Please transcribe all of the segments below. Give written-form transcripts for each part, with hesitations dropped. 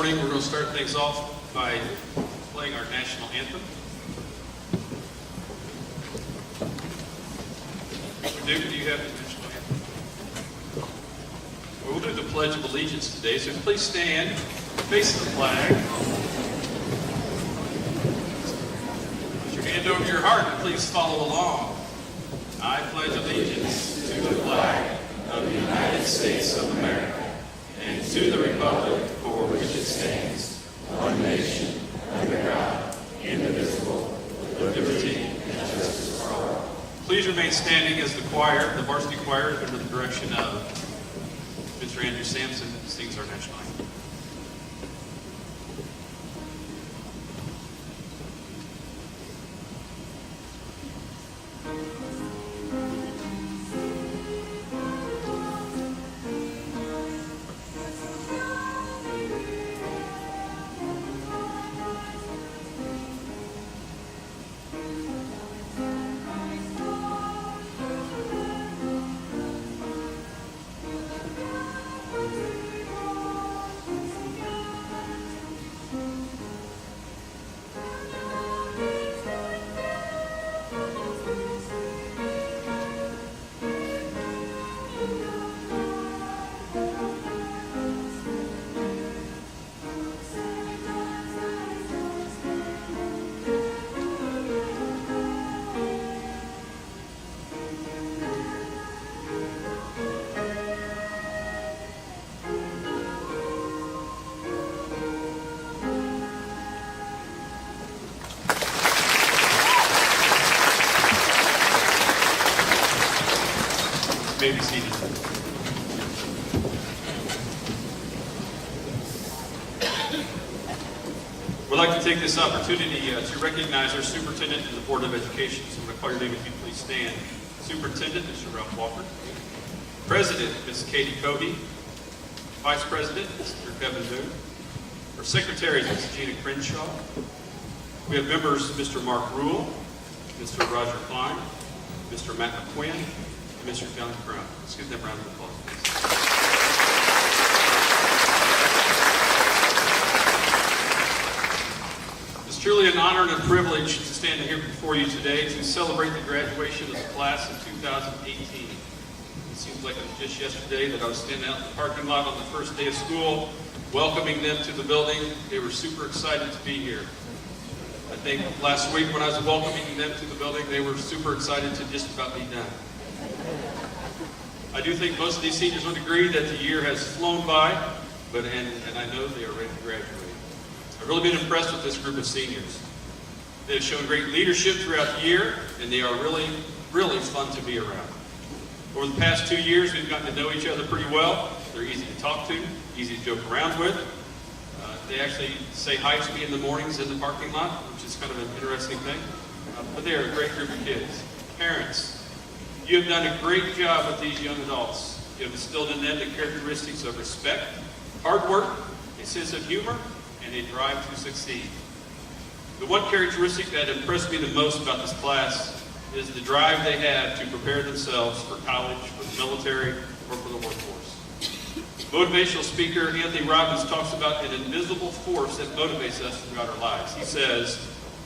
morning, we're going to start things off by playing our national anthem. Duke, do you have the national anthem? Well, we'll do the Pledge of Allegiance today, so please stand, face the flag. Put your hand over your heart and please follow along. I pledge allegiance to the flag of the United States of America and to the republic for which it stands, one nation, under God, indivisible, with liberty and justice for all. Please remain standing as the choir, the varsity choir, under the direction of Mr. Andrew Sampson, sings our national anthem. May be seated. We'd like to take this opportunity to recognize our superintendent and the Board of Education. So I'm going to call your name if you please stand. Superintendent, Mr. Ralph Walker. President, Ms. Katie Cody. Vice President, Mr. Kevin Boone. Our secretaries, Ms. Gina Crenshaw. We have members, Mr. Mark Rule, Mr. Roger Klein, Mr. Matt McQuinn, Mr. John Crown. Let's give them a round of applause, please. It's truly an honor and a privilege to stand here before you today to celebrate the graduation of the class of 2018. It seems like it was just yesterday that I was standing out in the parking lot on the first day of school, welcoming them to the building. They were super excited to be here. I think last week when I was welcoming them to the building, they were super excited to just about be done. I do think most of these seniors would agree that the year has flown by, and I know they are ready to graduate. I've really been impressed with this group of seniors. They have shown great leadership throughout the year, and they are really, really fun to be around. Over the past 2 years, we've gotten to know each other pretty well. They're easy to talk to, easy to joke around with. They actually say hi to me in the mornings in the parking lot, which is kind of an interesting thing. But they are a great group of kids. Parents, you have done a great job with these young adults. You have instilled in them the characteristics of respect, hard work, a sense of humor, and a drive to succeed. The one characteristic that impressed me the most about this class is the drive they have to prepare themselves for college, for the military, or for the workforce. Motivational speaker Anthony Robbins talks about an invisible force that motivates us throughout our lives. He says,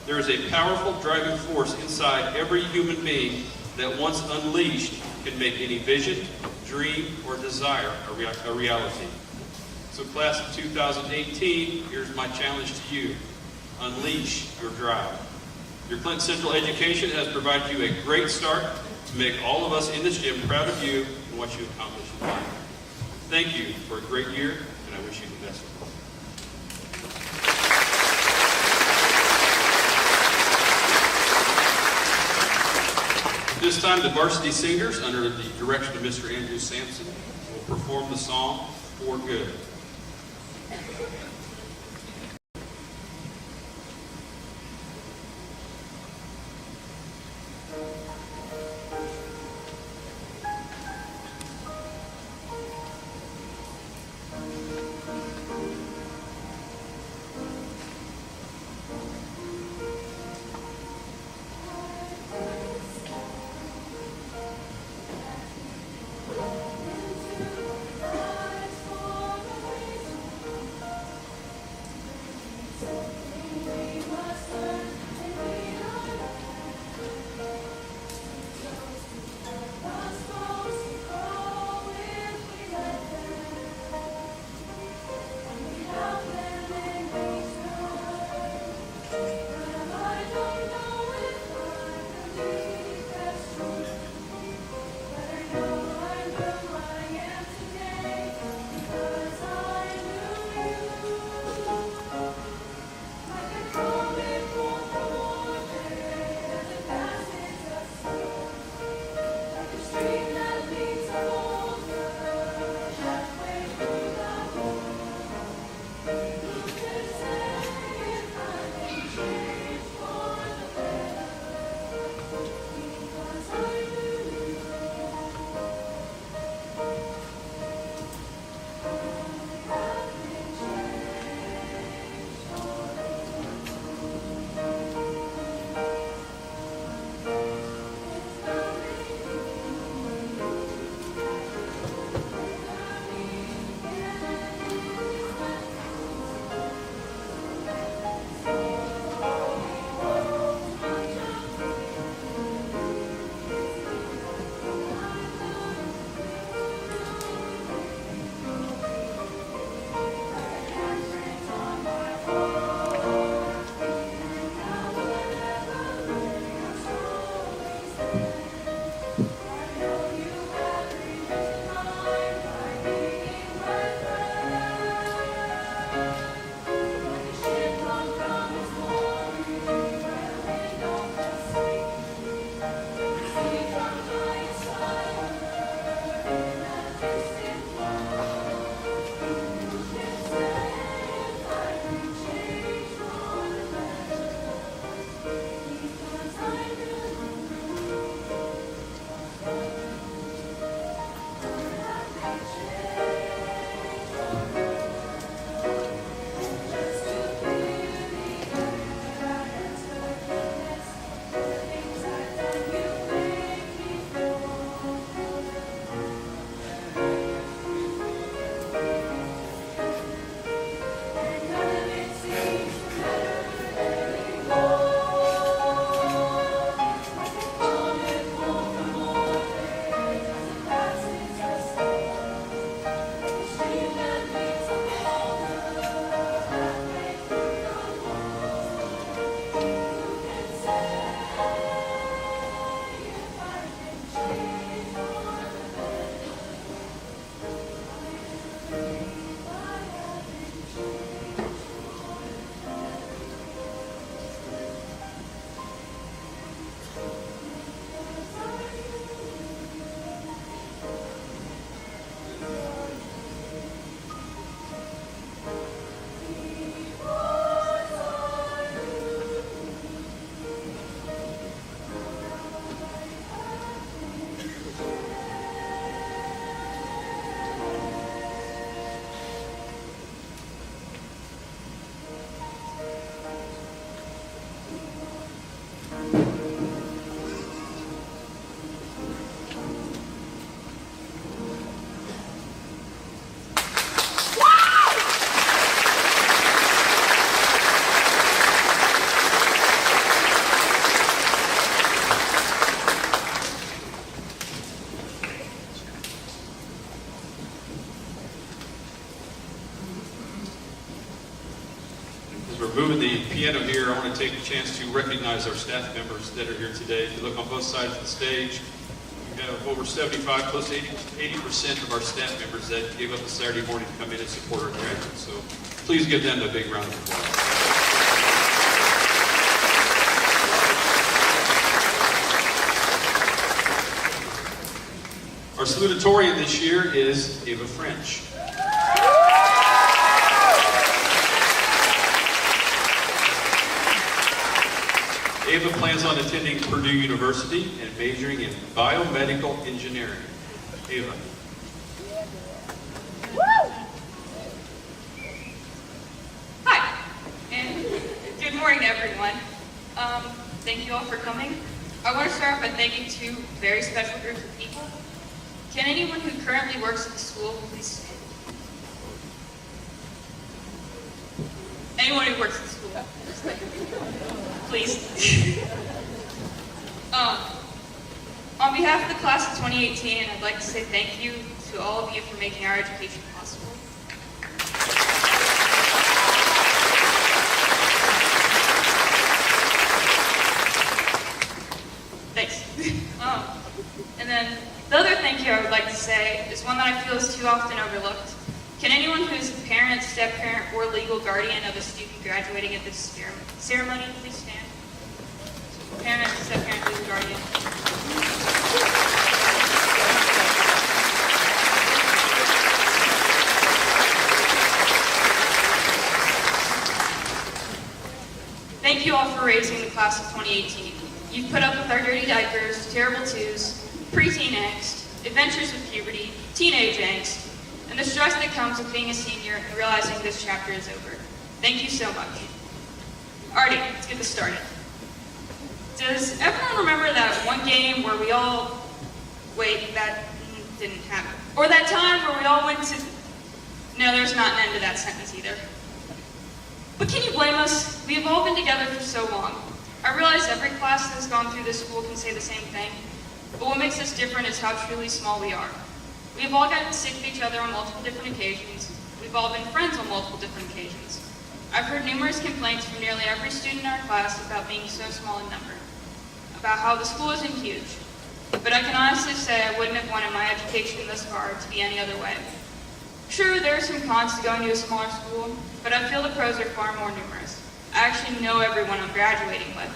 there is a powerful driving force inside every human being that once unleashed can make any vision, dream, or desire a reality. So class of 2018, here's my challenge to you. Unleash your drive. Your Clinton Central education has provided you a great start to make all of us in this gym proud of you and what you accomplished in life. Thank you for a great year, and I wish you the best of luck. This time, the varsity singers, under the direction of Mr. Andrew Sampson, will perform the song, For Good. moving the piano here, I want to take a chance to recognize our staff members that are here today. If you look on both sides of the stage, we have over 75, close to 80% of our staff members that gave up a Saturday morning to come in and support our graduates. So please give them a big round of applause. Our salutatorian this year is Ava French. Ava plans on attending Purdue University and majoring in biomedical engineering. Ava. Hi, and good morning, everyone. Thank you all for coming. I want to start off by thanking two very special groups of people. Can anyone who currently works at the school please stand? Anyone who works at the school, please. On behalf of the class of 2018, I'd like to say thank you to all of you for making our education possible. Thanks. And then the other thank you I would like to say is one that I feel is too often overlooked. Can anyone who is a parent, step-parent, or legal guardian of a student graduating at this ceremony please stand? Parent, step-parent, legal guardian. Thank you all for raising the class of 2018. You've put up with our dirty diapers, terrible twos, preteen angst, adventures with puberty, teenage angst, and the stress that comes with being a senior and realizing this chapter is over. Thank you so much. Alrighty, let's get this started. Does everyone remember that one game where we all... Wait, that didn't happen. Or that time where we all went to... No, there's not an end to that sentence either. But can you blame us? We have all been together for so long. I realize every class that has gone through this school can say the same thing, but what makes us different is how truly small we are. We have all gotten sick of each other on multiple different occasions. We've all been friends on multiple different occasions. I've heard numerous complaints from nearly every student in our class about being so small in number, about how the school isn't huge. But I can honestly say I wouldn't have wanted my education thus far to be any other way. Sure, there are some cons to going to a smaller school, but I feel the pros are far more numerous. I actually know everyone I'm graduating with.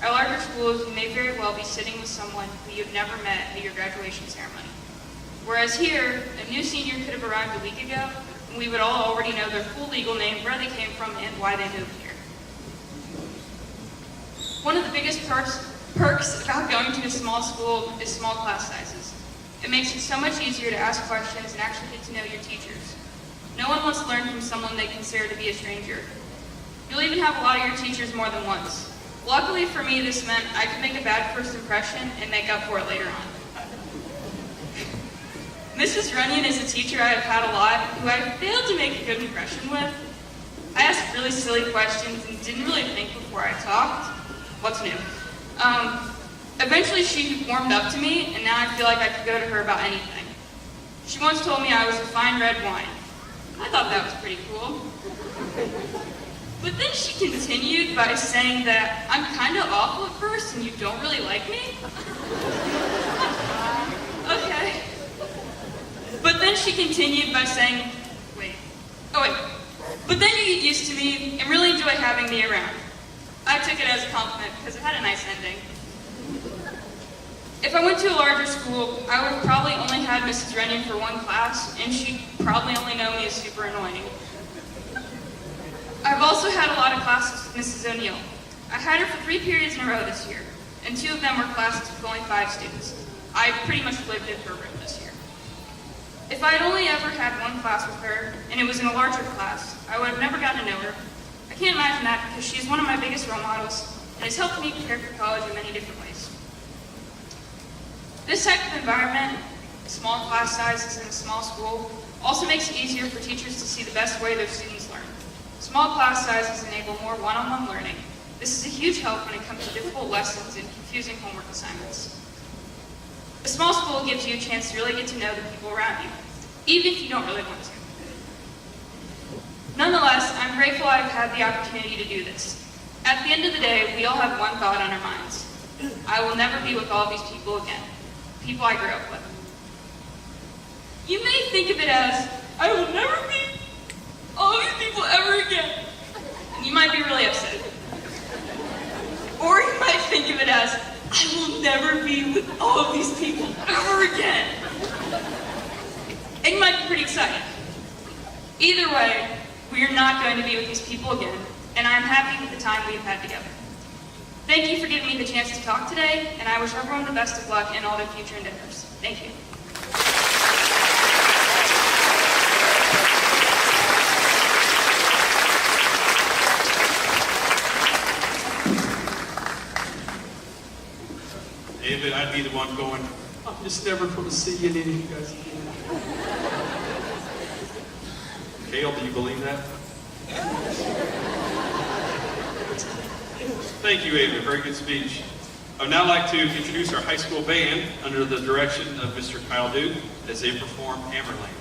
At larger schools, you may very well be sitting with someone who you've never met at your graduation ceremony. Whereas here, a new senior could have arrived a week ago, and we would all already know their full legal name, where they came from, and why they moved here. One of the biggest perks about going to a small school is small class sizes. It makes it so much easier to ask questions and actually get to know your teachers. No one wants to learn from someone they consider to be a stranger. You'll even have a lot of your teachers more than once. Luckily for me, this meant I could make a bad first impression and make up for it later on. Mrs. Runyon is a teacher I have had a lot, who I failed to make a good impression with. I asked really silly questions and didn't really think before I talked. What's new? Eventually she warmed up to me, and now I feel like I could go to her about anything. She once told me I was a fine red wine. I thought that was pretty cool. But then she continued by saying that I'm kind of awful at first and you don't really like me? Okay. But then she continued by saying, but then you get used to me and really enjoy having me around. I took it as a compliment because it had a nice ending. If I went to a larger school, I would have probably only had Mrs. Runyon for one class, and she'd probably only know me as super annoying. I've also had a lot of classes with Mrs. O'Neill. I had her for 3 periods in a row this year, and 2 of them were classes with only 5 students. I pretty much lived in her room this year. If I had only ever had one class with her, and it was in a larger class, I would have never gotten to know her. I can't imagine that because she's one of my biggest role models, and has helped me prepare for college in many different ways. This type of environment, small class sizes in a small school, also makes it easier for teachers to see the best way their students learn. Small class sizes enable more one-on-one learning. This is a huge help when it comes to difficult lessons and confusing homework assignments. A small school gives you a chance to really get to know the people around you, even if you don't really want to. Nonetheless, I'm grateful I've had the opportunity to do this. At the end of the day, we all have one thought on our minds. I will never be with all these people again. People I grew up with. You may think of it as, I will never meet all these people ever again. And you might be really upset. Or you might think of it as, I will never be with all of these people ever again. And you might be pretty excited. Either way, we are not going to be with these people again, and I'm happy with the time we've had together. Thank you for giving me the chance to talk today, and I wish everyone the best of luck in all their future endeavors. Thank you. David, I'd be the one going, I'm just never going to see any of you guys again. Kale, do you believe that? Thank you, Ava. Very good speech. I would now like to introduce our high school band under the direction of Mr. Kyle Duke as they perform Hammerlane.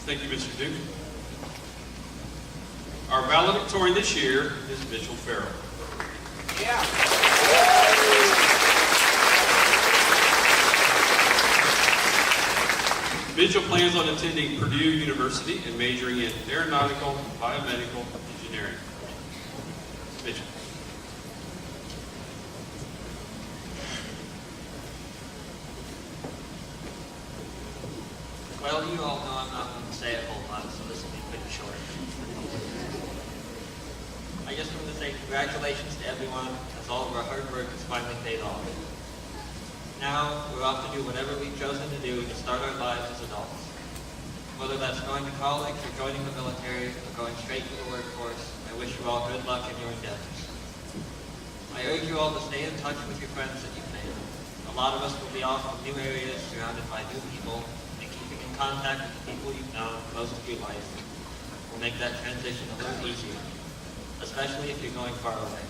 Thank you, Mr. Duke. Our valedictorian this year is Mitchell Farrell. Yeah. Mitchell plans on attending Purdue University and majoring in aeronautical and biomedical engineering. Mitchell. Well, you all know I'm not going to say a whole lot, so this will be pretty short. I just want to say congratulations to everyone, as all of our hard work has finally paid off. Now, we're off to do whatever we've chosen to do to start our lives as adults. Whether that's going to college or joining the military or going straight to the workforce, I wish you all good luck in your endeavors. I urge you all to stay in touch with your friends that you've made. A lot of us will be off in new areas surrounded by new people, and keeping in contact with the people you've known most of your life will make that transition a little easier, especially if you're going far away.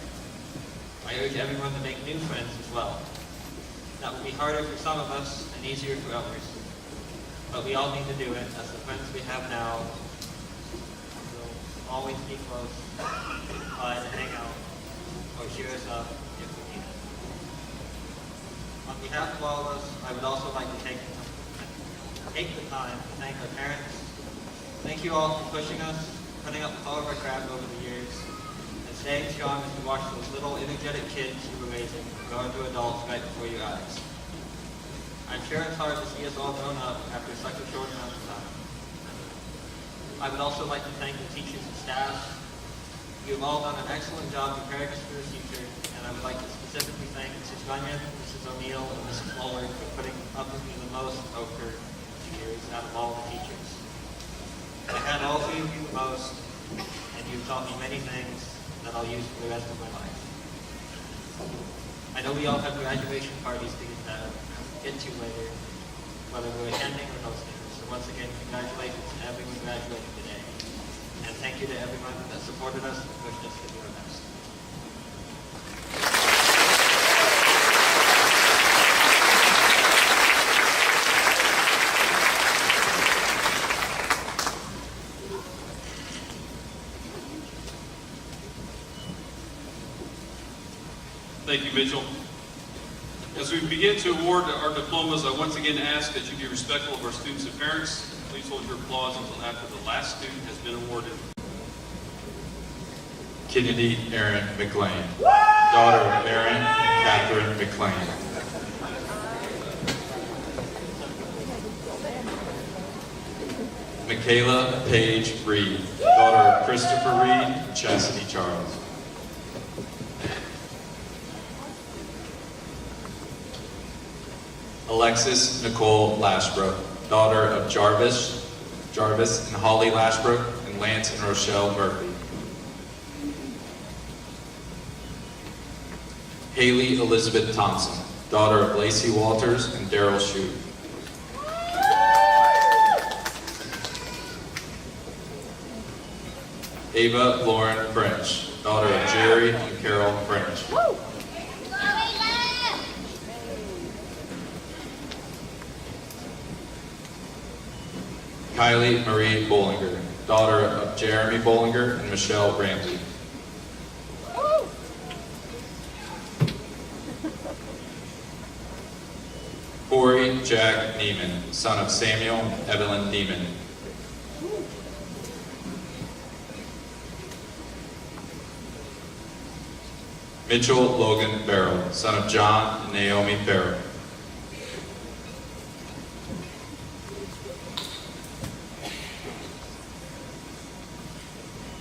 I urge everyone to make new friends as well. That will be harder for some of us and easier for others. But we all need to do it, as the friends we have now will always be close, by to hang out, or cheer us up if we need it. On behalf of all of us, I would also like to take the time to thank our parents. Thank you all for pushing us, putting up with all of our crap over the years, and staying strong as we watch those little energetic kids you were raising grow into adults right before your eyes. I'm sure it's hard to see us all grown up after such a short amount of time. I would also like to thank the teachers and staff. You have all done an excellent job preparing us for the future, and I would like to specifically thank Mrs. Runyon, Mrs. O'Neill, and Mrs. Muller for putting up with me the most over the years out of all the teachers. I had all three of you the most, and you've taught me many things that I'll use for the rest of my life. I know we all have graduation parties to get to later, whether we're attending or hosting. So once again, congratulations to everyone graduating today. And thank you to everyone that supported us and pushed us to do our best. Thank you, Mitchell. As we begin to award our diplomas, I once again ask that you be respectful of our students and parents. Please hold your applause until after the last student has been awarded. Kennedy Erin McLean, daughter of Aaron and Catherine McLean. Michaela Paige Reed, daughter of Christopher Reed and Chastity Charles. Alexis Nicole Lashbrook, daughter of Jarvis and Holly Lashbrook and Lance and Rochelle Murphy. Haley Elizabeth Thompson, daughter of Lacey Walters and Daryl Shute. Ava Lauren French, daughter of Jerry and Carol French. Kylie Marie Bollinger, daughter of Jeremy Bollinger and Michelle Ramsey. Corey Jack Neiman, son of Samuel and Evelyn Neiman. Mitchell Logan Farrell, son of John and Naomi Farrell.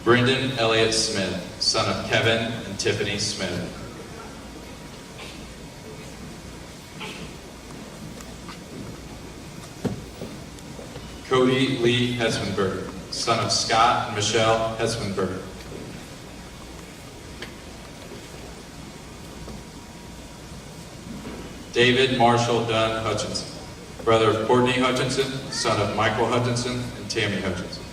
Brendan Elliott Smith, son of Kevin and Tiffany Smith. Cody Lee Hessenberg, son of Scott and Michelle Hessenberg. David Marshall Dunn Hutchinson, brother of Courtney Hutchinson, son of Michael Hutchinson and Tammy Hutchinson.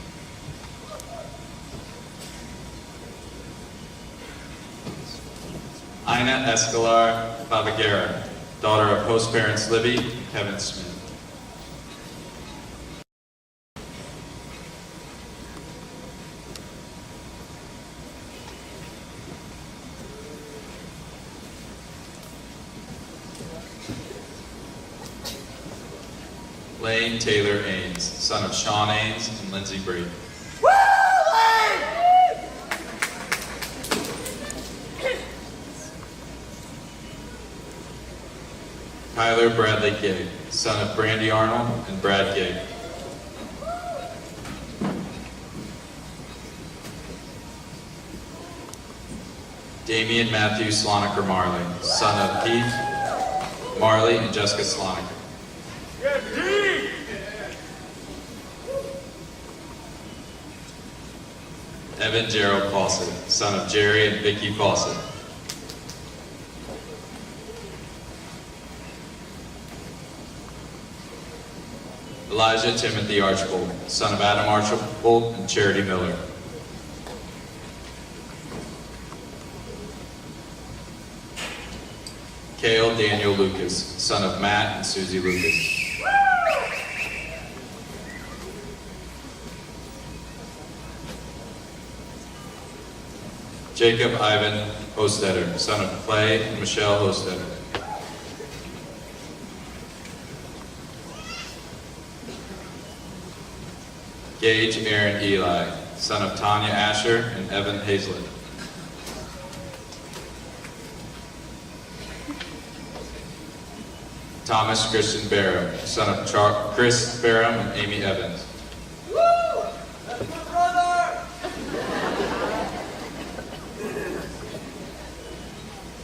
Ina Escalar Bavaguera, daughter of host parents Libby and Kevin Smith. Lane Taylor Ains, son of Sean Ains and Lindsay Brady. Tyler Bradley Gay, son of Brandy Arnold and Brad Gay. Damian Matthew Sloniker Marley, son of Pete Marley and Jessica Sloniker. Evan Gerald Fawcett, son of Jerry and Vicky Fawcett. Elijah Timothy Archibald, son of Adam Archibald and Charity Miller. Cale Daniel Lucas, son of Matt and Susie Lucas. Jacob Ivan Hostetter, son of Clay and Michelle Hostetter. Gage Aaron Eli, son of Tanya Asher and Evan Hazlett. Thomas Christian Barrow, son of Chris Barrow and Amy Evans. Woo! That's my brother!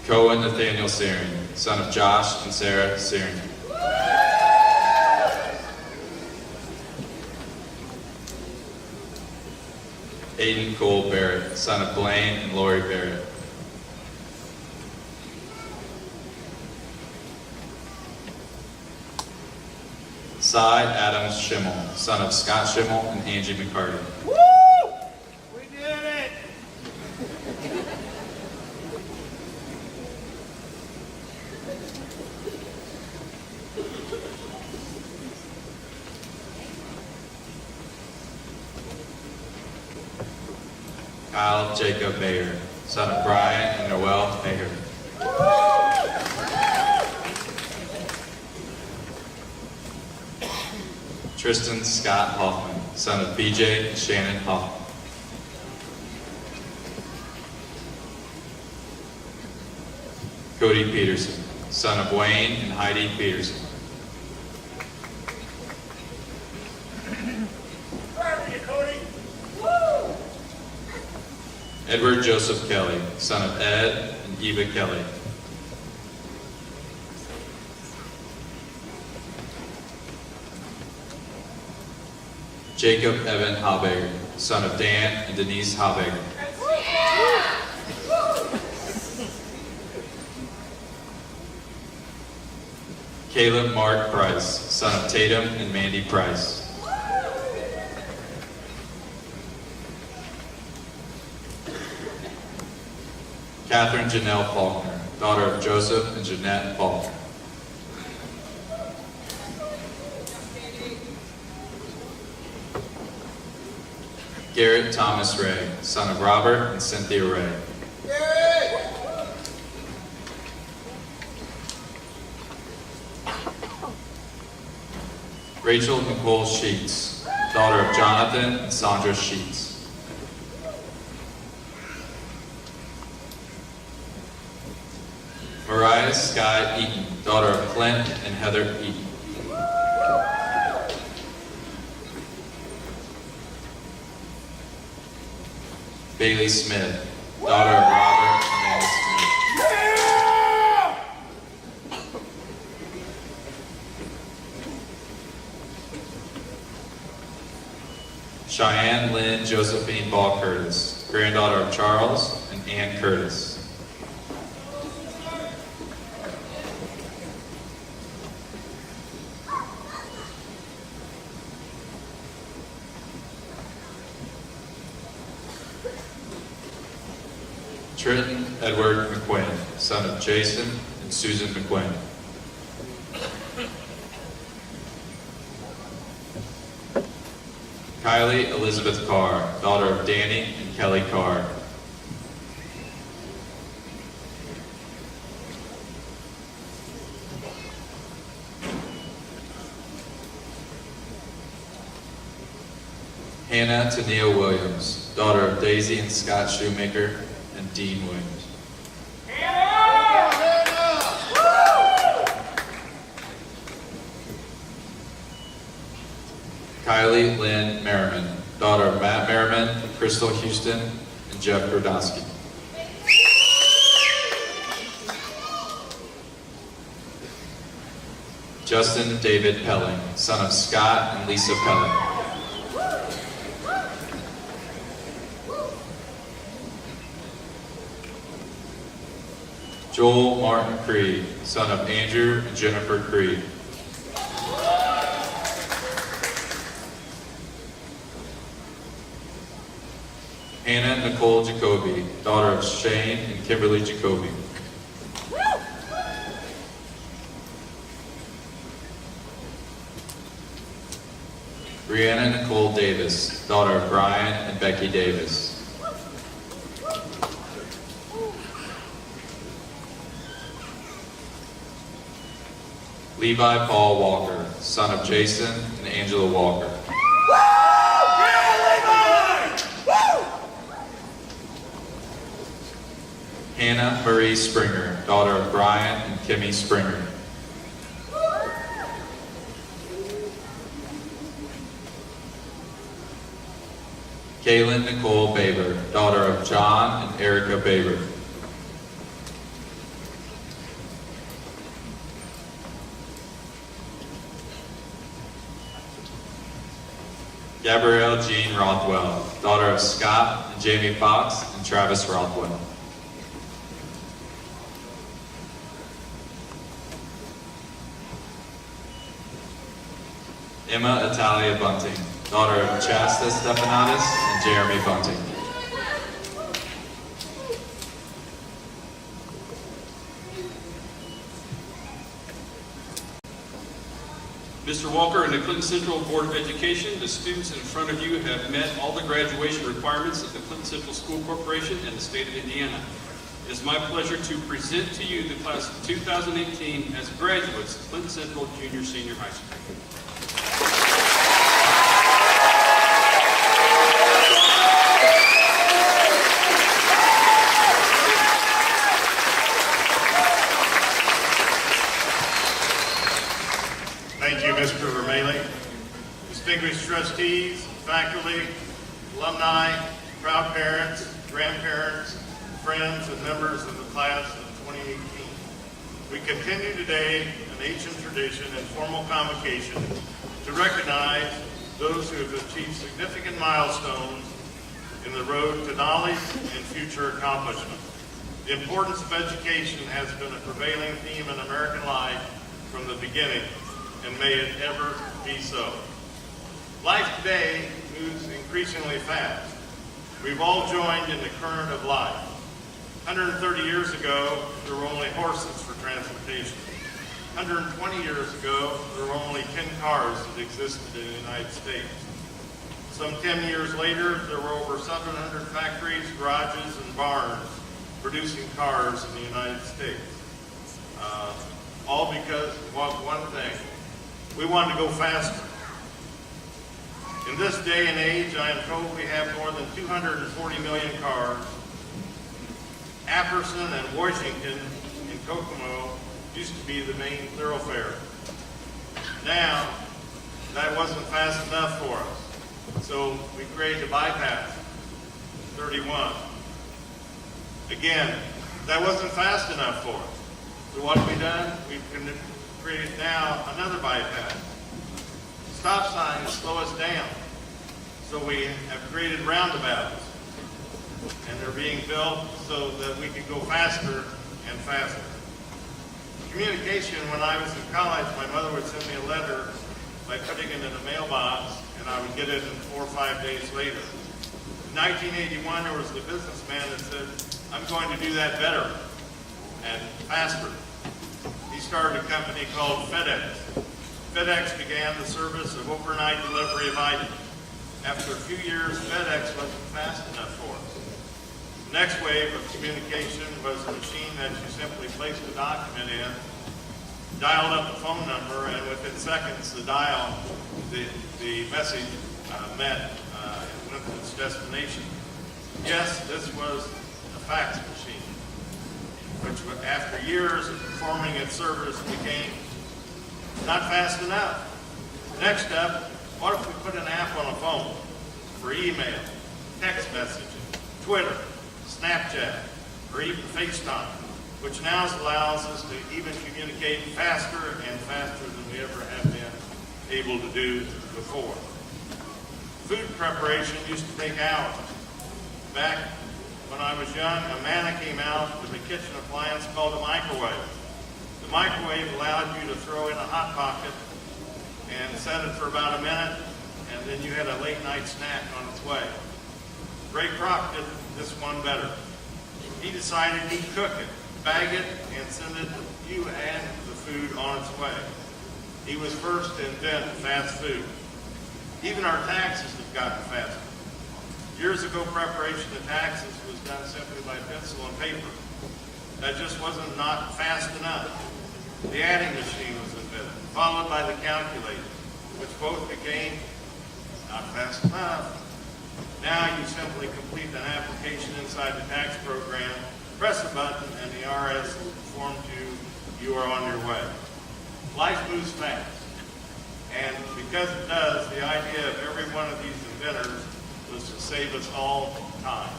Cohen Nathaniel Sarian, son of Josh and Sarah Sarian. Aiden Cole Barrett, son of Blaine and Lori Barrett. Cy Adams Schimmel, son of Scott Schimmel and Angie McCarty. Woo! We did it! Kyle Jacob Mayer, son of Brian and Noel Mayer. Tristan Scott Hoffman, son of BJ and Shannon Hoffman. Cody Peterson, son of Wayne and Heidi Peterson. Edward Joseph Kelly, son of Ed and Eva Kelly. Jacob Evan Habeger, son of Dan and Denise Habeger. Caleb Mark Price, son of Tatum and Mandy Price. Catherine Janelle Faulkner, daughter of Joseph and Jeanette Faulkner. Garrett Thomas Ray, son of Robert and Cynthia Ray. Rachel Nicole Sheets, daughter of Jonathan and Sandra Sheets. Mariah Sky Eaton, daughter of Clint and Heather Eaton. Bailey Smith, daughter of Robert and Amanda Smith. Cheyenne Lynn Josephine Ball Curtis, granddaughter of Charles and Ann Curtis. Trenton Edward McQuinn, son of Jason and Susan McQuinn. Kylie Elizabeth Carr, daughter of Danny and Kelly Carr. Hannah Tennille Williams, daughter of Daisy and Scott Shoemaker and Dean Williams. Kylie Lynn Merriman, daughter of Matt Merriman, Crystal Houston, and Jeff Grodowski. Justin David Pelling, son of Scott and Lisa Pelling. Joel Martin Creed, son of Andrew and Jennifer Creed. Hannah Nicole Jacoby, daughter of Shane and Kimberly Jacoby. Brianna Nicole Davis, daughter of Brian and Becky Davis. Levi Paul Walker, son of Jason and Angela Walker. Hannah Marie Springer, daughter of Brian and Kimmy Springer. Kaylin Nicole Baber, daughter of John and Erica Baber. Gabrielle Jean Rothwell, daughter of Scott and Jamie Fox and Travis Rothwell. Emma Italia Bunting, daughter of Chasta Stephanadis and Jeremy Bunting. Mr. Walker and the Clinton Central Board of Education, the students in front of you have met all the graduation requirements of the Clinton Central School Corporation and the state of Indiana. It is my pleasure to present to you the class of 2018 as graduates of Clinton Central Junior Senior High School. Thank you, Mr. Vermeley. Distinguished trustees, faculty, alumni, proud parents, grandparents, friends, and members of the class of 2018. We continue today an ancient tradition and formal convocation to recognize those who have achieved significant milestones in the road to knowledge and future accomplishment. The importance of education has been a prevailing theme in American life from the beginning, and may it ever be so. Life today moves increasingly fast. We've all joined in the current of life. 130 years ago, there were only horses for transportation. 120 years ago, there were only 10 cars that existed in the United States. Some 10 years later, there were over 700 factories, garages, and barns producing cars in the United States. All because of one thing. We wanted to go faster. In this day and age, I am told we have more than 240 million cars. Apperson and Washington in Kokomo used to be the main thoroughfare. Now, that wasn't fast enough for us, so we created a bypass, 31. Again, that wasn't fast enough for us. So what have we done? We've created now another bypass. Stop signs slow us down. So we have created roundabouts. And they're being built so that we can go faster and faster. Communication, when I was in college, my mother would send me a letter by putting it in a mailbox, and I would get it in 4 or 5 days later. In 1981, there was the businessman that said, I'm going to do that better and faster. He started a company called FedEx. FedEx began the service of overnight delivery of items. After a few years, FedEx wasn't fast enough for us. The next wave of communication was a machine that you simply placed a document in, dialed up a phone number, and within seconds, the message met and went to its destination. Yes, this was a fax machine, which after years of performing its service became not fast enough. Next up What if we put an app on a phone for email, text messaging, Twitter, Snapchat, or even FaceTime, which now allows us to even communicate faster and faster than we ever have been able to do before. Food preparation used to take hours. Back when I was young, a manna came out with a kitchen appliance called a microwave. The microwave allowed you to throw in a Hot Pocket and set it for about a minute, and then you had a late night snack on its way. Ray Kroc did this one better. He decided he'd cook it, bag it, and send it to you and the food on its way. He was first to invent fast food. Even our taxes have gotten faster. Years ago, preparation of taxes was done simply by pencil and paper. That just wasn't not fast enough. The adding machine was invented, followed by the calculator, which both became not fast enough. Now you simply complete an application inside the tax program, press a button, and the IRS informs you are on your way. Life moves fast. And because it does, the idea of every one of these inventors was to save us all time.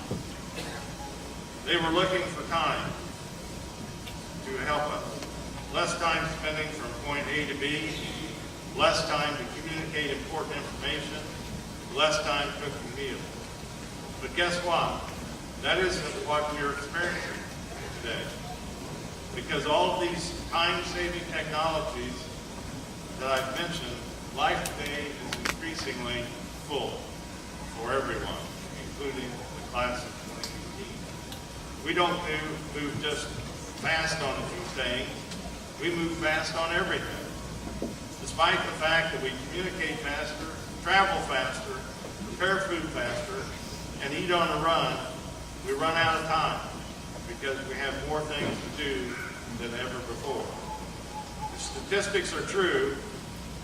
They were looking for time to help us. Less time spending from point A to B, less time to communicate important information, less time cooking meals. But guess what? That isn't what we're experiencing today. Because all of these time-saving technologies that I've mentioned, life today is increasingly full for everyone, including the class of 2018. We don't move just fast on a few things, we move fast on everything. Despite the fact that we communicate faster, travel faster, prepare food faster, and eat on the run, we run out of time because we have more things to do than ever before. The statistics are true.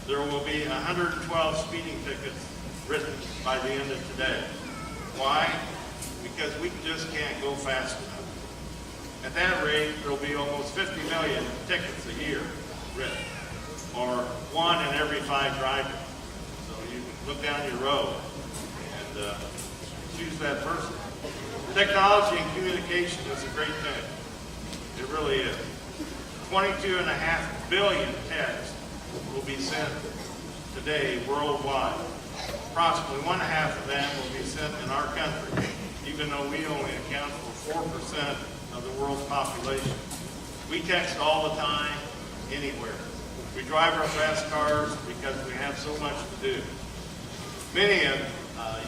There will be 112 speeding tickets written by the end of today. Why? Because we just can't go fast enough. At that rate, there will be almost 50 million tickets a year written, or 1 in every 5 drivers. So you can look down your road and choose that person. Technology and communication is a great thing. It really is. 22.5 billion texts will be sent today worldwide. Approximately 1/2 of them will be sent in our country, even though we only account for 4% of the world's population. We text all the time, anywhere. We drive our fast cars because we have so much to do. Many of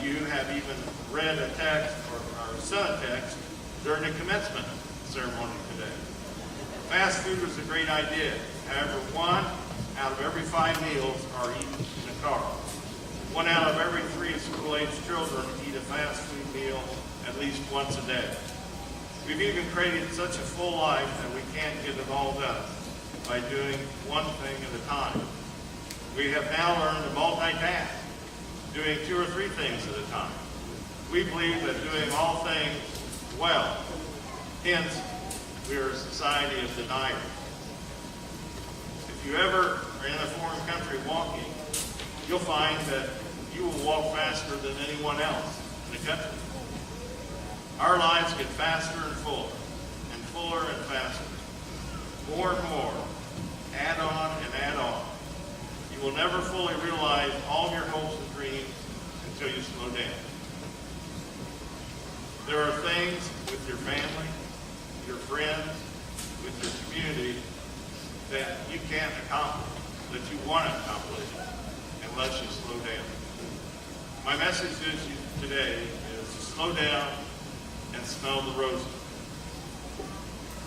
you have even read a text or sent a text during the commencement ceremony today. Fast food is a great idea. However, 1 out of every 5 meals are eaten in a car. 1 out of every 3 school-aged children eat a fast food meal at least once a day. We've even created such a full life that we can't get it all done by doing one thing at a time. We have now learned to multitask, doing 2 or 3 things at a time. We believe that doing all things well, hence we are a society of deniers. If you ever are in a foreign country walking, you'll find that you will walk faster than anyone else in the country. Our lives get faster and fuller and faster. More and more, add on and add on. You will never fully realize all of your hopes and dreams until you slow down. There are things with your family, your friends, with your community that you can't accomplish, that you want to accomplish unless you slow down. My message to you today is to slow down and smell the roses.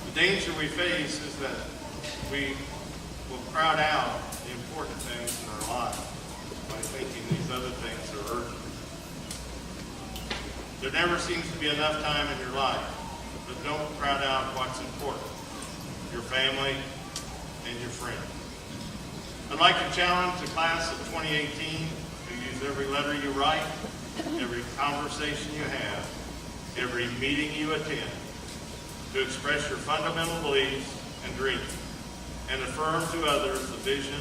The danger we face is that we will crowd out the important things in our lives by thinking these other things are urgent. There never seems to be enough time in your life, but don't crowd out what's important, your family and your friends. I'd like to challenge the class of 2018 to use every letter you write, every conversation you have, every meeting you attend, to express your fundamental beliefs and dreams, and affirm to others the vision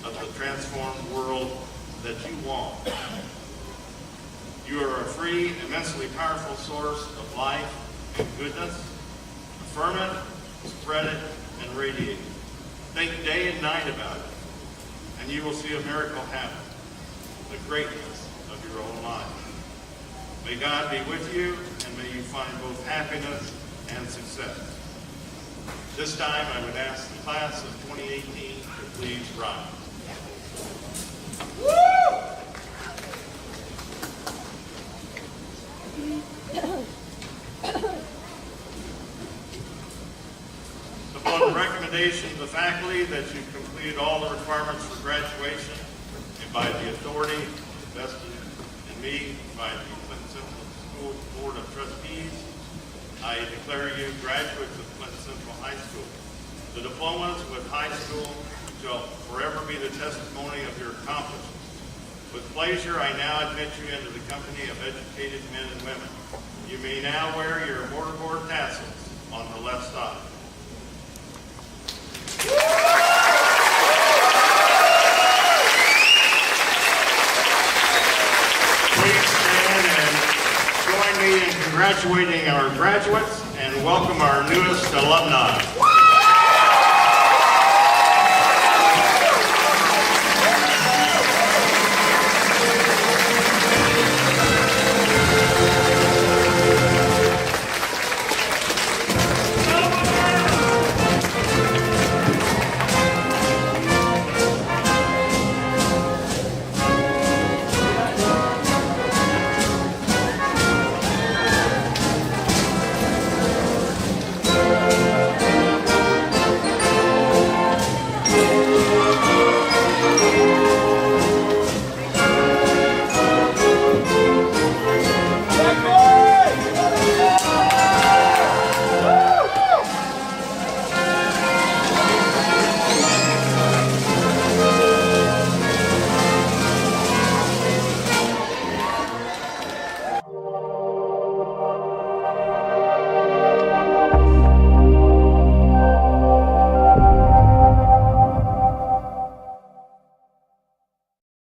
of the transformed world that you want. You are a free, immensely powerful source of life and goodness. Affirm it, spread it, and radiate it. Think day and night about it, and you will see a miracle happen, the greatness of your own life. May God be with you, and may you find both happiness and success. This time, I would ask the class of 2018 to please rise. Upon the recommendation of the faculty that you completed all the requirements for graduation, and by the authority vested in me by the Clinton Central School Board of Trustees, I declare you graduates of Clinton Central High School. The diplomas with high school shall forever be the testimony of your accomplishments. With pleasure, I now admit you into the company of educated men and women. You may now wear your mortarboard tassels on the left side. Please stand and join me in congratulating our graduates and welcome our newest alumni.